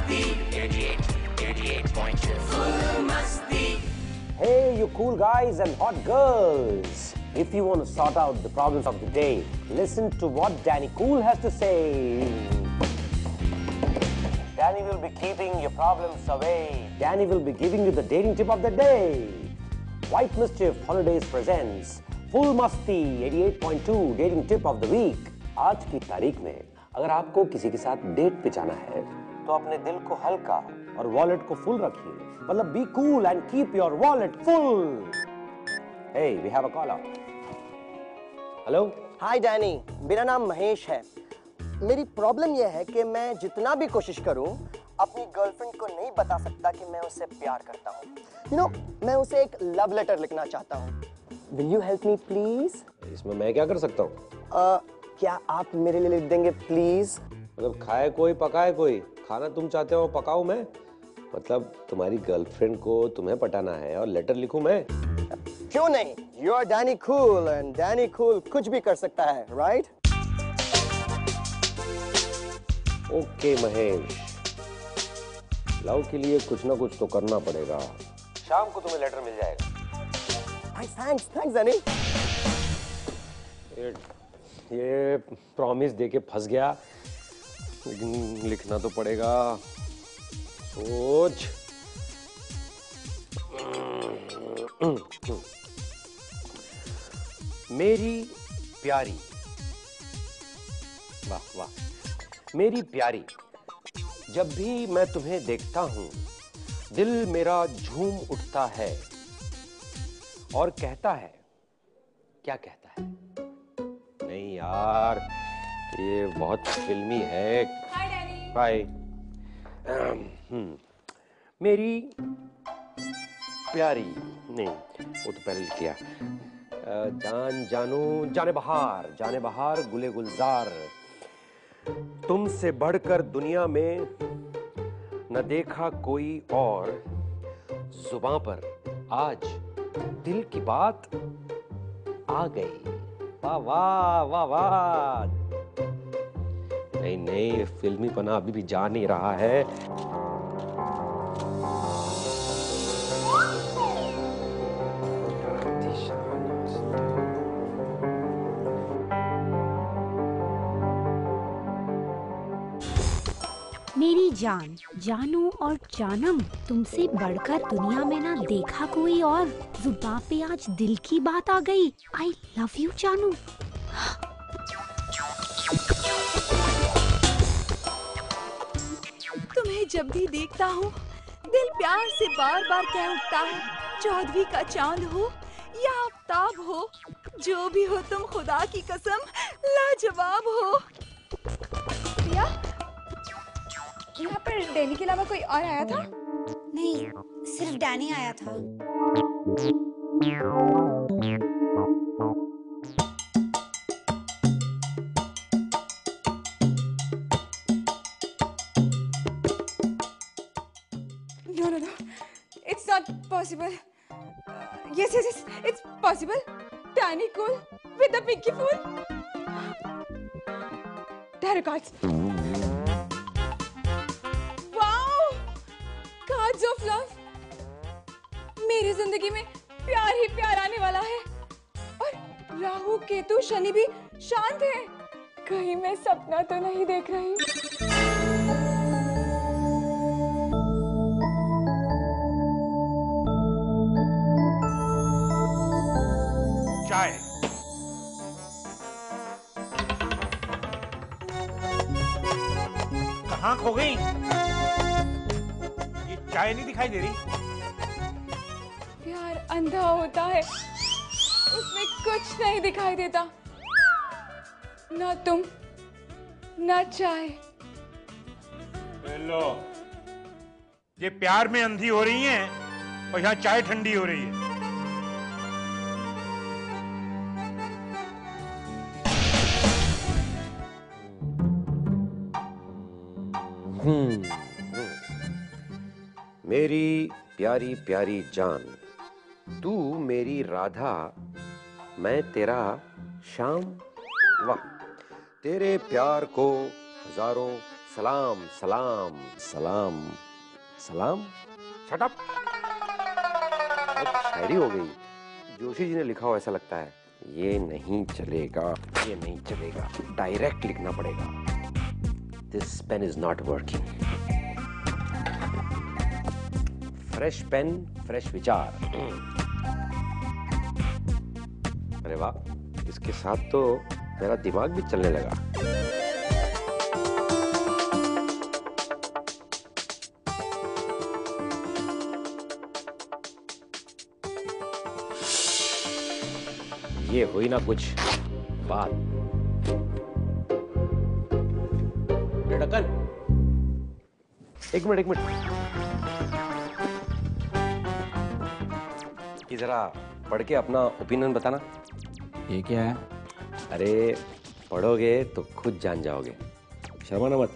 Hey, you cool guys and hot girls! If you want to sort out the problems of the day, listen to what Danny Cool has to say. Danny will be keeping your problems away. Danny will be giving you the dating tip of the day. White Mischief Holidays presents Full Masti 88.2 dating tip of the week. आज की तारीख में अगर आपको किसी के साथ date पे जाना है तो अपने दिल को हल्का और वॉलेट को फुल रखिए. मतलब be cool and keep your wallet full. Hey, we have a caller. Hello? Hi Danny, मेरा नाम महेश है. मेरी प्रॉब्लम यह है कि मैं जितना भी कोशिश करूं अपनी गर्लफ्रेंड को नहीं बता सकता कि मैं उससे प्यार करता हूं. मैं उसे एक लव लेटर लिखना चाहता हूं. Will you help me please? इसमें मैं क्या कर सकता हूँ? क्या आप मेरे लिए लिख देंगे प्लीज? मतलब खाए कोई पकाए कोई, खाना तुम चाहते हो पकाऊं मैं? मतलब तुम्हारी गर्लफ्रेंड को तुम्हें पटाना है और लेटर लिखूं मैं? क्यों नहीं? You are Danny Cool and Danny Cool कुछ भी कर सकता है, right? ओके महेश, लव के लिए कुछ ना कुछ तो करना पड़ेगा. शाम को तुम्हें लेटर मिल जाएगा. Thanks Danny. ये प्रॉमिस देके फंस गया, लेकिन लिखना तो पड़ेगा. सोच. मेरी प्यारी, वाह वाह, मेरी प्यारी, जब भी मैं तुम्हें देखता हूं दिल मेरा झूम उठता है और कहता है. क्या कहता है? नहीं यार, ये बहुत फिल्मी है. हाय डैडी. बाय. मेरी प्यारी, नहीं वो तो पहले लिख दिया. जान जानू जाने बहार गुले गुलजार, तुमसे बढ़कर दुनिया में न देखा कोई और. जुबां पर आज दिल की बात आ गई. वाह वाह वाह वाह. नहीं, फिल्मी पना अभी भी जा नहीं रहा है. मेरी जान, जानू और जानम, तुमसे बढ़कर दुनिया में ना देखा कोई और. जुबां पे आज दिल की बात आ गई. आई लव यू जानू. तुम्हें जब भी देखता हूँ दिल प्यार से बार बार कह उठता है. चौदहवीं का चांद हो या आफताब हो, जो भी हो तुम खुदा की कसम लाजवाब हो. प्रिया, यहाँ पर डैनी के अलावा कोई और आया था? नहीं, सिर्फ डैनी आया था. No, it's not possible. Yes, it's possible. Danny Cool with a pinky fool. Tarot cards. Wow, cards of love. मेरी जिंदगी में प्यार ही प्यार आने वाला है. और राहु केतु शनि भी शांत है. कहीं मैं सपना तो नहीं देख रही? चाय. कहाँ खो गई? ये चाय नहीं दिखाई दे रही. प्यार अंधा होता है, उसमें कुछ नहीं दिखाई देता. ना तुम, ना चाय. लो, ये प्यार में अंधी हो रही हैं और यहाँ चाय ठंडी हो रही है. मेरी प्यारी प्यारी जान, तू मेरी राधा, मैं तेरा श्याम. वाह, तेरे प्यार को हजारों सलाम सलाम सलाम सलाम। Shut up. शायरी हो गई। जोशी जी ने लिखा हो ऐसा लगता है। ये नहीं चलेगा, ये नहीं चलेगा, डायरेक्ट लिखना पड़ेगा। This pen is not working. Fresh pen, fresh विचार। अरे वाह, इसके साथ तो मेरा दिमाग भी चलने लगा। ये हुई ना कुछ बात। ढक्कन, एक मिनट। ये जरा पढ़ के अपना ओपिनियन बताना। ये क्या है? अरे पढ़ोगे तो खुद जान जाओगे, शर्माना मत।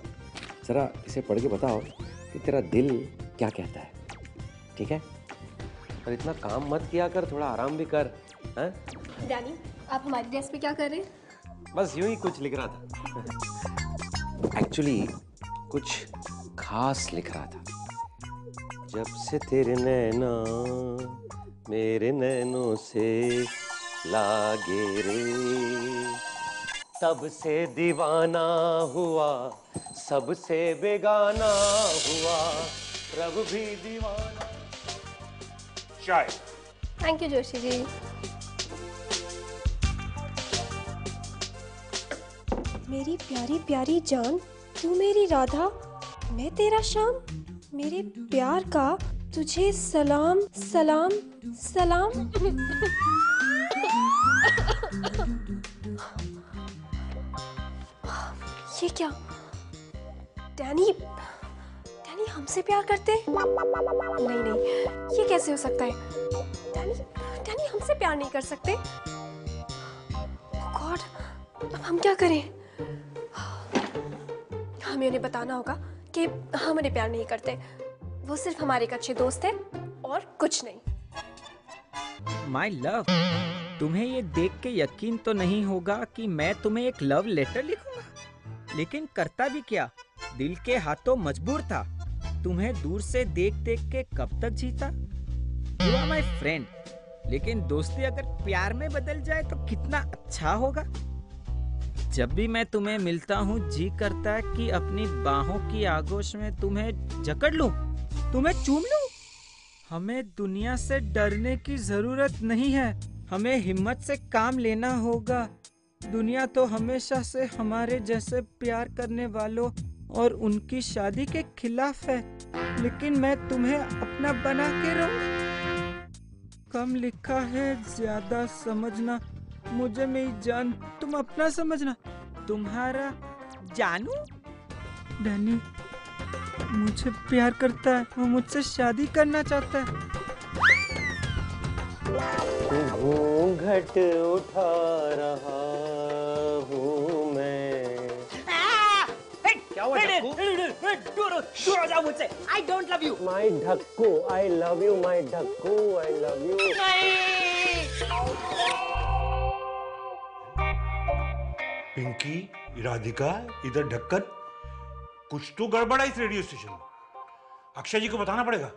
जरा इसे पढ़ के बताओ कि तेरा दिल क्या कहता है, ठीक है? और इतना काम मत किया कर, थोड़ा आराम भी कर। हैं? डैनी, आप हमारी डेस्क पे क्या कर रहे हैं? बस यूं ही कुछ लिख रहा था। एक्चुअली कुछ खास लिख रहा था। जब से तेरे नैना मेरे नैनों से लागे रे, तब से दीवाना हुआ, सबसे बेगाना हुआ, रब भी दीवाना। चाय। Thank you Joshi ji. मेरी प्यारी प्यारी जान, तू मेरी राधा, मैं तेरा श्याम, मेरे प्यार का तुझे सलाम सलाम सलाम। ये क्या? डैनी हमसे प्यार करते हैं? नहीं, ये कैसे हो सकता है? डैनी हमसे प्यार नहीं कर सकते। गॉड, अब हम क्या करें? हमें उन्हें बताना होगा कि हम उन्हें प्यार नहीं करते, वो सिर्फ हमारे एक अच्छे दोस्त हैं और कुछ नहीं। माय लव, तुम्हें ये देख के यकीन तो नहीं होगा कि मैं तुम्हें एक लव लेटर लिखूंगा, लेकिन करता भी क्या, दिल के हाथों मजबूर था। तुम्हें दूर से देख देख के कब तक जीता। यू आर माय फ्रेंड, लेकिन दोस्ती अगर प्यार में बदल जाए तो कितना अच्छा होगा। जब भी मैं तुम्हें मिलता हूँ जी करता है कि अपनी बाहों की आगोश में तुम्हें जकड़ लूं, तुम्हें चूम लूं। हमें दुनिया से डरने की जरूरत नहीं है, हमें हिम्मत से काम लेना होगा। दुनिया तो हमेशा से हमारे जैसे प्यार करने वालों और उनकी शादी के खिलाफ है, लेकिन मैं तुम्हें अपना बना के रहूं। कम लिखा है ज्यादा समझना, मुझे मेरी जान तुम अपना समझना। तुम्हारा जानू। डैनी मुझे प्यार करता है, वो मुझसे शादी करना चाहता है। घूंघट उठा रहा हूँ मैं। क्या हुआ ढक्कू? दूर हो जाओ मुझसे। I don't love you. My ढक्कू, I love you, my ढक्कू, I love you. Pinky, Radhika, इधर ढक्कन, कुछ तो गड़बड़ है इस रेडियो स्टेशन में। अक्षय जी को बताना पड़ेगा।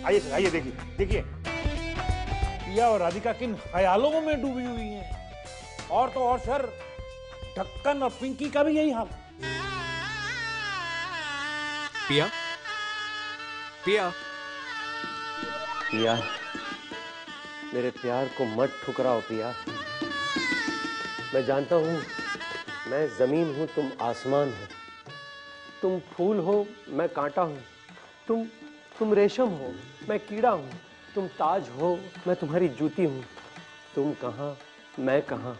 आइए सर, आइए, देखिए पिया और राधिका किन ख्यालों में डूबी हुई हैं। और तो और सर, ढक्कन और पिंकी का भी यही हाल। पिया, पिया, पिया, मेरे प्यार को मत ठुकराओ पिया। मैं जानता हूँ मैं जमीन हूँ, तुम आसमान हो। तुम फूल हो, मैं कांटा हूँ। तुम रेशम हो, मैं कीड़ा हूँ। तुम ताज हो, मैं तुम्हारी जूती हूँ। तुम कहाँ, मैं कहाँ,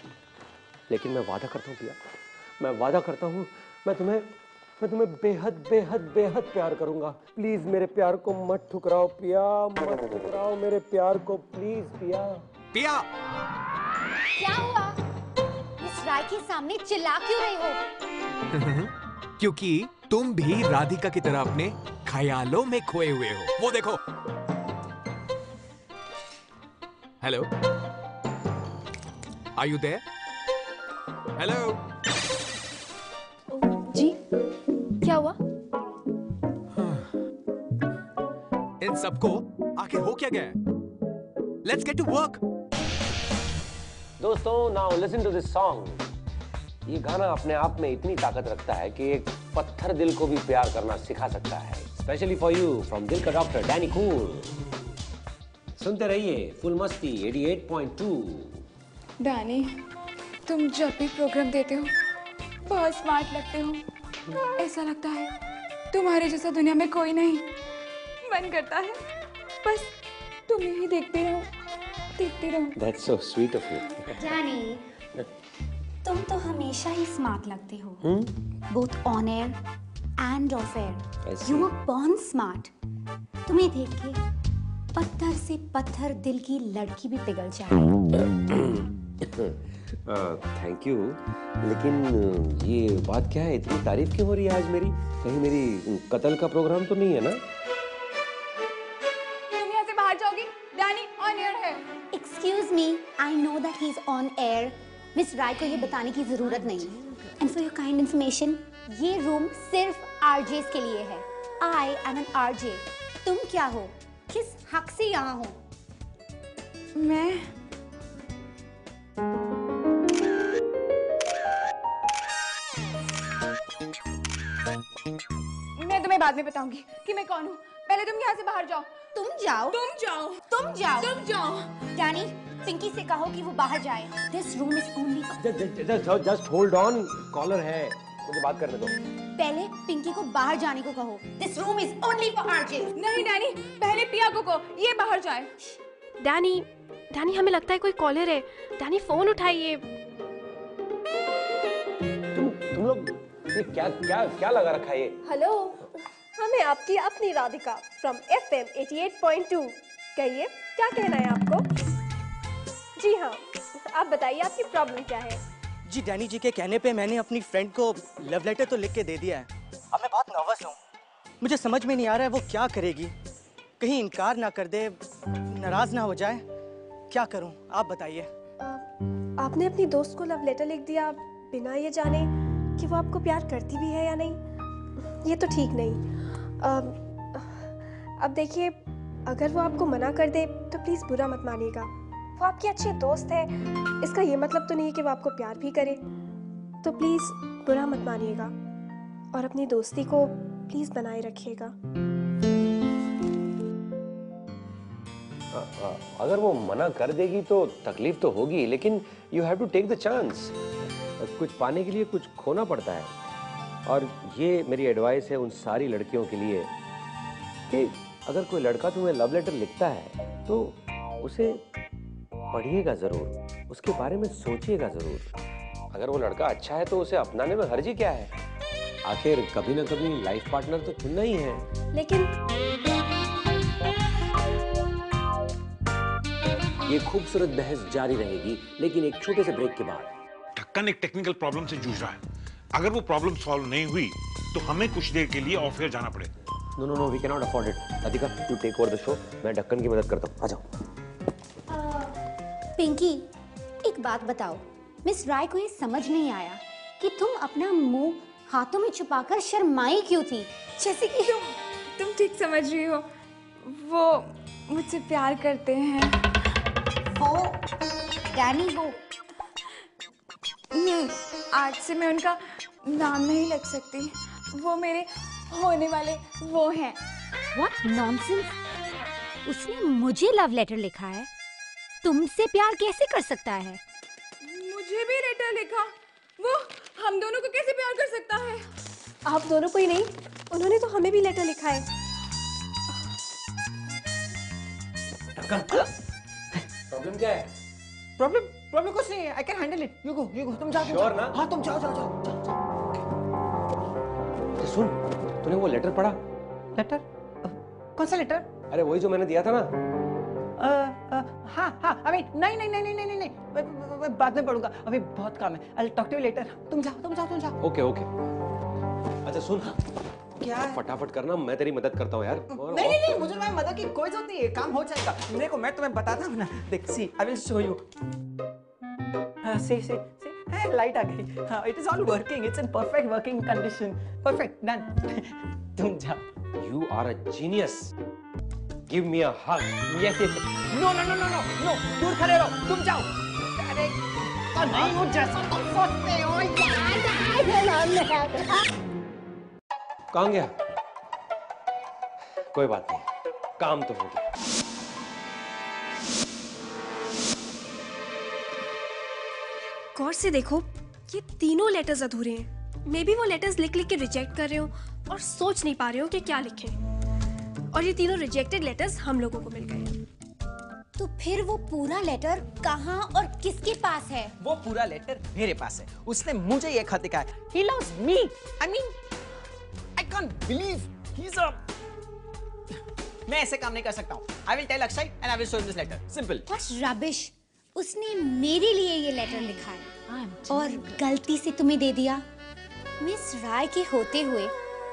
लेकिन मैं वादा करता हूँ पिया, मैं वादा करता हूँ मैं तुम्हें बेहद बेहद बेहद प्यार करूंगा। प्लीज मेरे प्यार को मत ठुकराओ पिया, मत ठुकराओ मेरे प्यार को, प्लीज पिया। पिया, क्या हुआ? इस राय के सामने चिल्ला क्यों रही हो? क्योंकि तुम भी राधिका की तरह अपने ख्यालों में खोए हुए हो। वो देखो। Hello, are you there? Hello जी हुआ? इन सबको आखिर हो क्या गया? Let's get to work. दोस्तों, now listen to this song. ये गाना अपने आप में इतनी ताकत रखता है कि एक पत्थर दिल को भी प्यार करना सिखा सकता है. Especially for you, from दिल का डॉक्टर डैनी कूल. सुनते रहिए फुल मस्ती 88.2. डैनी, तुम जब भी प्रोग्राम देते हो बहुत स्मार्ट लगते हो. ऐसा लगता है तुम्हारे जैसा दुनिया में कोई नहीं. मन करता है बस तुम्हें ही देखती रहो. That's so sweet of you. जानी, तुम तो हमेशा ही स्मार्ट लगते हो. Both on air and off air. You are born smart. तुम्हें देख के पत्थर से पत्थर दिल की लड़की भी पिघल जाए. Thank you. लेकिन ये बात क्या है, इतनी तारीफ क्यों हो रही है आज मेरी? कहीं मेरी कत्ल का प्रोग्राम तो नहीं है ना? तुम यहाँ से बाहर जाओगी? डैनी ऑन एयर है. Excuse me, I know that he is on air. Miss Roy को ये बताने की जरूरत नहीं. And for your kind information, ये रूम सिर्फ आरजेस के लिए है. I am an RJ. तुम क्या हो? किस हक से यहाँ हो? मैं तुम्हें बाद में बताऊंगी कि मैं कौन हूँ. पहले तुम यहाँ से बाहर जाओ. तुम जाओ. तुम जाओ. डैनी, पिंकी से कहो कि वो बाहर जाए. This room is only. Just hold on. Caller है, मुझे बात करने दो. पहले पिंकी को बाहर जाने को कहो. This room is only for RJ. नहीं डैनी, पहले पिया को कहो ये बाहर जाए. डैनी हमें लगता है कोई कॉलर है. डैनी फोन उठाइए. तुम लोग ये क्या लगा रखा है ये? हेलो, हमें आपकी अपनी राधिका फ्रॉम FM 88.2. कहिए क्या कहना है आपको? जी हाँ, आप बताइए आपकी प्रॉब्लम क्या है? जी डैनी जी के कहने पे मैंने अपनी फ्रेंड को लव लेटर तो लिख के दे दिया है. अब मैं बहुत नर्वस हूँ. मुझे समझ में नहीं आ रहा है वो क्या करेगी. कहीं इनकार ना कर दे, नाराज ना हो जाए. क्या करूँ आप बताइए. आपने अपनी दोस्त को लव लेटर लिख दिया बिना ये जाने कि वो आपको प्यार करती भी है या नहीं. ये तो ठीक नहीं. अब देखिए, अगर वो आपको मना कर दे तो प्लीज़ बुरा मत मानिएगा. वो आपकी अच्छी दोस्त है, इसका ये मतलब तो नहीं है कि वो आपको प्यार भी करे. तो प्लीज़ बुरा मत मानिएगा और अपनी दोस्ती को प्लीज़ बनाए रखिएगा. अगर वो मना कर देगी तो तकलीफ तो होगी, लेकिन you have to take the chance. कुछ पाने के लिए कुछ खोना पड़ता है. और ये मेरी एडवाइस है उन सारी लड़कियों के लिए कि अगर कोई लड़का तुम्हें लव लेटर लिखता है तो उसे पढ़िएगा ज़रूर, उसके बारे में सोचिएगा ज़रूर. अगर वो लड़का अच्छा है तो उसे अपनाने में हर्जी क्या है? आखिर कभी ना कभी लाइफ पार्टनर तो चुनना ही है. लेकिन ये खूबसूरत बहस जारी रहेगी, लेकिन एक छोटे से ब्रेक के बाद. ढक्कन एक टेक्निकल प्रॉब्लम से जूझ रहा है. अगर वो प्रॉब्लम सॉल्व नहीं हुई तो हमें कुछ देर के लिए ऑफ एयर जाना पड़ेगा. No, we can not afford it. Radhika, you take over the show. मैं ढक्कन की मदद करता हूँ. आ जाओ. पिंकी, एक बात बताओ. मिस राय को ये समझ नहीं आया कि तुम अपना मुंह हाथों में छुपाकर शर्माई क्यों थी. जैसे कि तुम ठीक समझ रही हो. वो मुझसे प्यार करते हैं. वो डैनी, वो आज से मैं उनका नाम नहीं लग सकती. वो मेरे होने वाले वो हैं. What nonsense. उसने मुझे लव लेटर लिखा है. तुमसे प्यार कैसे कर सकता है? मुझे भी लेटर लिखा. वो हम दोनों को कैसे प्यार कर सकता है? आप दोनों को ही नहीं, उन्होंने तो हमें भी लेटर लिखा है. प्रॉब्लम क्या है? प्रॉब्लम कुछ नहीं है. I can handle it. You go तुम जाओ. Sure ना? हाँ तुम जाओ. सुन, तूने वो लेटर पढ़ा? लेटर? कौन सा लेटर? अरे वही जो मैंने दिया था ना. हाँ. अभी नहीं. बाद में पढ़ूंगा. अभी बहुत काम है. I'll talk to you later. तुम जाओ. ओके. अच्छा सुन, क्या है? फटाफट करना, मैं तेरी मदद करता हूँ यार. नहीं, मुझे तुम्हारी मदद की कोई जरूरत नहीं है. काम हो जाएगा. देखो मैं तुम्हें बताता हूँ ना. देख, see I will show you. See light आ गई। हाँ, it is all working, it's in perfect working condition. Perfect, done. तुम जाओ। You are a genius. Give me a hug. Yes yes. No no no no no no, दूर खड़े रहो, तुम जाओ। अरे तो नहीं हो जैसा तुम सोचते हो यार। कहाँ गया? कोई बात नहीं, काम तो हो गया। गौर से देखो, ये तीनों लेटर्स अधूरे हैं। मे बी वो लेटर्स लिख लिख के रिजेक्ट कर रहे हो और सोच नहीं पा रहे हो कि क्या लिखें। और ये तीनों रिजेक्टेड लेटर्स हम लोगों को मिल गए। तो फिर वो पूरा लेटर कहाँ और किसके पास है? वो पूरा लेटर मेरे पास है। उसने मुझे ये खत लिखा है। He loves me. I mean, I can't believe he's a. मैं ऐसे काम नहीं कर सकता हूँ। I will tell Akshay and I will show him this letter. Simple. What rubbish! उसने मेरे लिए ये लेटर लिखा है और गलती से तुम्हें दे दिया। मिस राय के होते हुए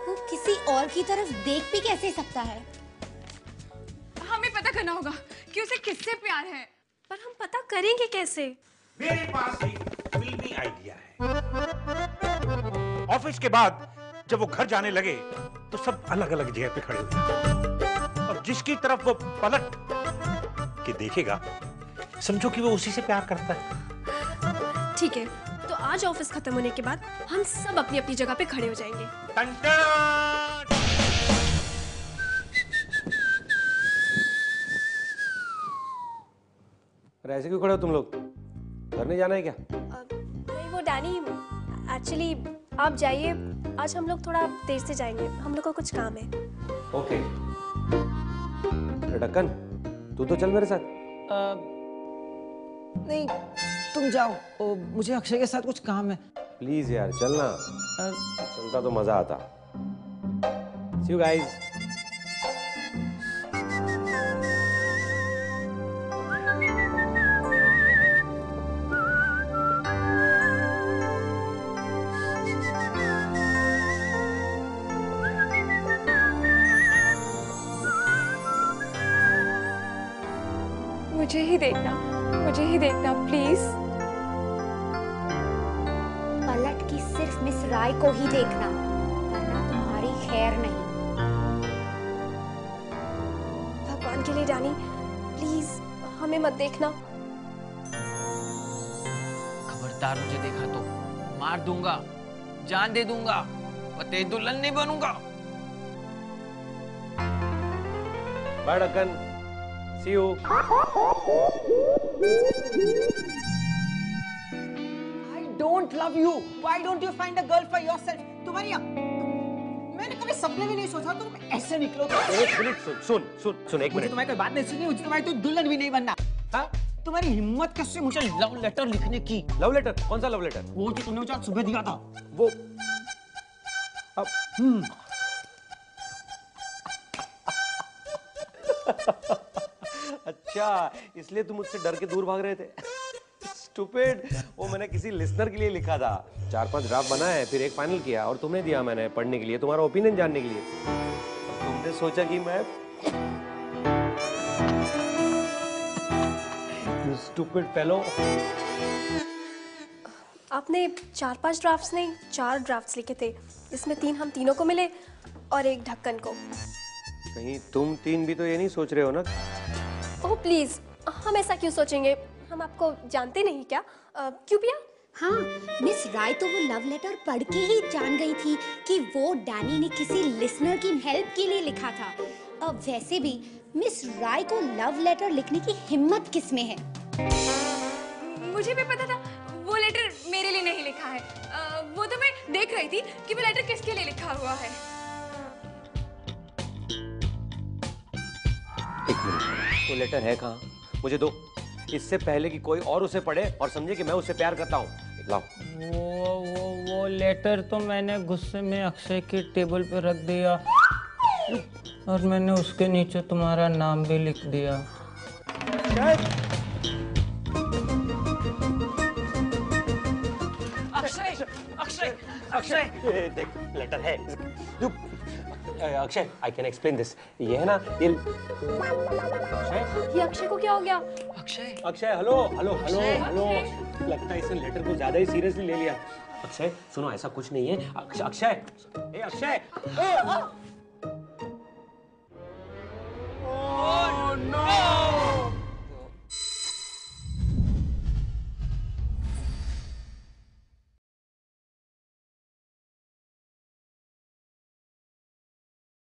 वो किसी और की तरफ देख भी कैसे सकता है? हमें पता करना होगा कि उसे किससे प्यार है। पर हम पता करेंगे कैसे? मेरे पास एक फिल्मी आइडिया है। ऑफिस के बाद जब वो घर जाने लगे तो सब अलग अलग जगह पे खड़े हुए और जिसकी तरफ वो पलट के देखेगा समझो कि वो उसी से प्यार करता है। ठीक है, तो आज ऑफिस खत्म होने के बाद हम सब अपनी अपनी जगह पे खड़े हो जाएंगे। टन टन! अरे ऐसे क्यों खड़े हो तुम लोग? घर नहीं जाना है क्या? नहीं वो डैनी, एक्चुअली आप जाइए, आज हम लोग थोड़ा देर से जाएंगे, हम लोग को कुछ काम है। ओके। अरे ढक्कन, तू तो चल मेरे साथ। नहीं, तुम जाओ। मुझे अक्षय के साथ कुछ काम है। प्लीज यार चलना। चलता तो मजा आता। See you guys. मुझे ही देखना प्लीज। पलट की सिर्फ मिस राय को ही देखना, वरना तुम्हारी खैर नहीं। भगवान के लिए डैनी, प्लीज हमें मत देखना। खबरदार मुझे देखा तो मार दूंगा, जान दे दूंगा और तेरी दुल्हन नहीं बनूंगा। बाय ढक्कन, see you. I don't love you. Why don't you find a girl for yourself? तुम्हारी मैंने कभी सपने भी नहीं सोचा तुम ऐसे निकलो। एक मिनट सुन एक मुझे मिनट। तुम्हारी कोई बात नहीं सुनी, मुझे तुम्हारी तो दुल्हन भी नहीं बनना। हाँ? तुम्हारी हिम्मत कैसे मुझे लव लेटर लिखने की? Love letter? कौन सा लव लेटर? वो जो तुमने मुझे आज सुबह दिया था। वो अच्छा, इसलिए तुम मुझसे डर के दूर भाग रहे थे। स्टूपिड, वो मैंने किसी लिसनर के लिए लिखा था। 4-5 ड्राफ्ट बनाए, फिर एक फाइनल किया और तुम्हें दिया मैंने पढ़ने के लिए, तुम्हारा ओपिनियन जानने के लिए। तुमने सोचा कि मैं स्टूपिड फेलो। आपने 4-5 ड्राफ्ट्स नहीं, 4 ड्राफ्ट्स लिखे थे। इसमें 3 हम तीनों को मिले और 1 ढक्कन को। कहीं तुम 3 भी तो ये नहीं सोच रहे हो ना? ओह प्लीज, हम ऐसा क्यों सोचेंगे? हम आपको जानते नहीं क्या? क्यों पिया? हाँ, मिस राय तो वो लव लेटर पढ़ के ही जान गई थी कि वो डैनी ने किसी लिसनर की हेल्प के लिए लिखा था। वैसे भी मिस राय को लव लेटर लिखने की हिम्मत किसमें है? मुझे भी पता था वो लेटर मेरे लिए नहीं लिखा है। वो तो मैं देख रही थी कि वो लेटर किसके लिए लिखा हुआ है। एक मिनट, वो लेटर है कहाँ? मुझे दो, इससे पहले कि कोई और उसे पढ़े और समझे कि मैं उससे प्यार करता हूँ। लाओ। वो लेटर तो मैंने गुस्से में अक्षय की टेबल पे रख दिया और मैंने उसके नीचे तुम्हारा नाम भी लिख दिया। अक्षय, अक्षय, अक्षय, देख लेटर है। Akshay, I can explain this. ये है ना, ये अक्षय को क्या हो गया? Akshay, hello hello hello hello, लगता है इसने लेटर को ज्यादा ही सीरियसली ले लिया। अक्षय सुनो, ऐसा कुछ नहीं है। अक्षय, ए अक्षय,